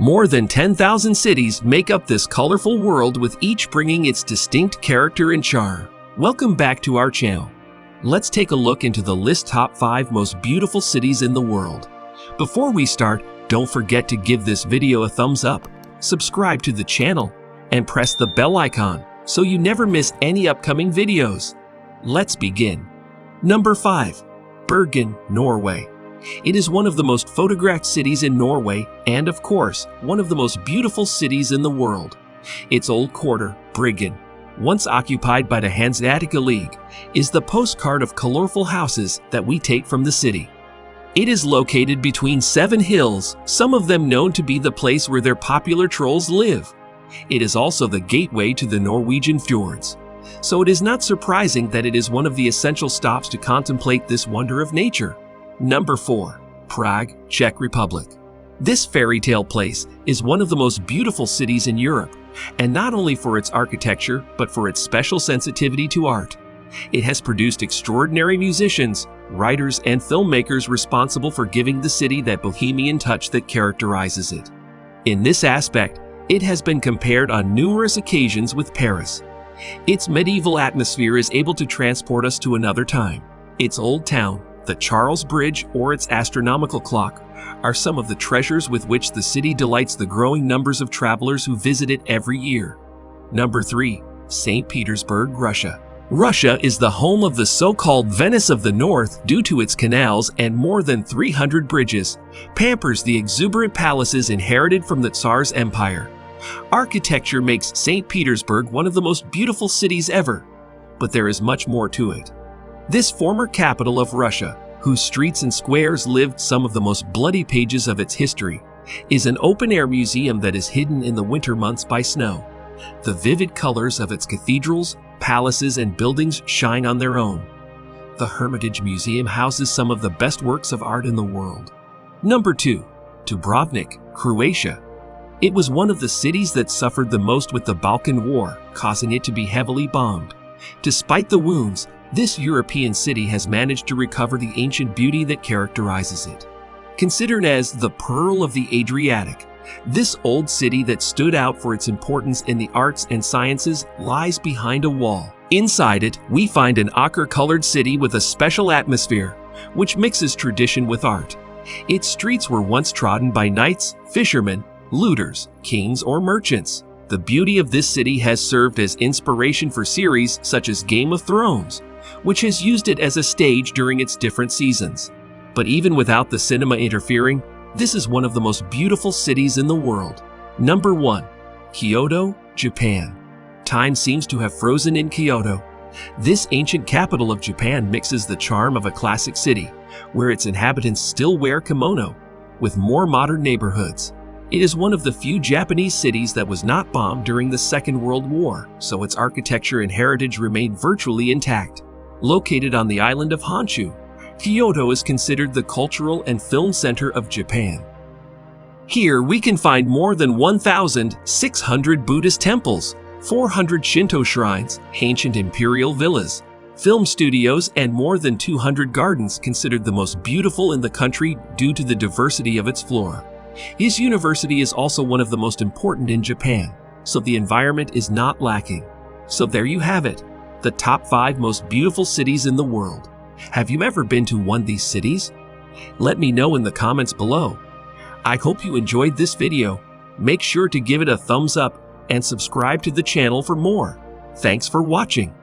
More than 10,000 cities make up this colorful world, with each bringing its distinct character and charm. Welcome back to our channel. Let's take a look into the list top 5 most beautiful cities in the world. Before we start, don't forget to give this video a thumbs up, subscribe to the channel, and press the bell icon so you never miss any upcoming videos. Let's begin. Number 5. Bergen, Norway. It is one of the most photographed cities in Norway and, of course, one of the most beautiful cities in the world. Its old quarter, Bergen, once occupied by the Hanseatic League, is the postcard of colorful houses that we take from the city. It is located between 7 hills, some of them known to be the place where their popular trolls live. It is also the gateway to the Norwegian fjords, so it is not surprising that it is one of the essential stops to contemplate this wonder of nature. Number 4. Prague, Czech Republic. This fairy tale place is one of the most beautiful cities in Europe, and not only for its architecture, but for its special sensitivity to art. It has produced extraordinary musicians, writers, and filmmakers responsible for giving the city that bohemian touch that characterizes it. In this aspect, it has been compared on numerous occasions with Paris. Its medieval atmosphere is able to transport us to another time. Its old town, the Charles Bridge, or its astronomical clock, are some of the treasures with which the city delights the growing numbers of travelers who visit it every year. Number 3. St. Petersburg, Russia. Russia is the home of the so-called Venice of the North due to its canals and more than 300 bridges, pampers the exuberant palaces inherited from the Tsar's empire. Architecture makes St. Petersburg one of the most beautiful cities ever, but there is much more to it. This former capital of Russia, whose streets and squares lived some of the most bloody pages of its history, is an open-air museum that is hidden in the winter months by snow. The vivid colors of its cathedrals, palaces, and buildings shine on their own. The Hermitage Museum houses some of the best works of art in the world. Number 2. Dubrovnik, Croatia. It was one of the cities that suffered the most with the Balkan War, causing it to be heavily bombed. Despite the wounds, this European city has managed to recover the ancient beauty that characterizes it. Considered as the Pearl of the Adriatic, this old city that stood out for its importance in the arts and sciences lies behind a wall. Inside it, we find an ochre-colored city with a special atmosphere, which mixes tradition with art. Its streets were once trodden by knights, fishermen, looters, kings, or merchants. The beauty of this city has served as inspiration for series such as Game of Thrones, which has used it as a stage during its different seasons. But even without the cinema interfering, this is one of the most beautiful cities in the world. Number 1. Kyoto, Japan. Time seems to have frozen in Kyoto. This ancient capital of Japan mixes the charm of a classic city, where its inhabitants still wear kimono, with more modern neighborhoods. It is one of the few Japanese cities that was not bombed during the Second World War, so its architecture and heritage remain virtually intact. Located on the island of Honshu, Kyoto is considered the cultural and film center of Japan. Here we can find more than 1,600 Buddhist temples, 400 Shinto shrines, ancient imperial villas, film studios, and more than 200 gardens considered the most beautiful in the country due to the diversity of its flora. His university is also one of the most important in Japan, so the environment is not lacking. So there you have it, the top 5 most beautiful cities in the world. Have you ever been to one of these cities? Let me know in the comments below. I hope you enjoyed this video. Make sure to give it a thumbs up and subscribe to the channel for more. Thanks for watching.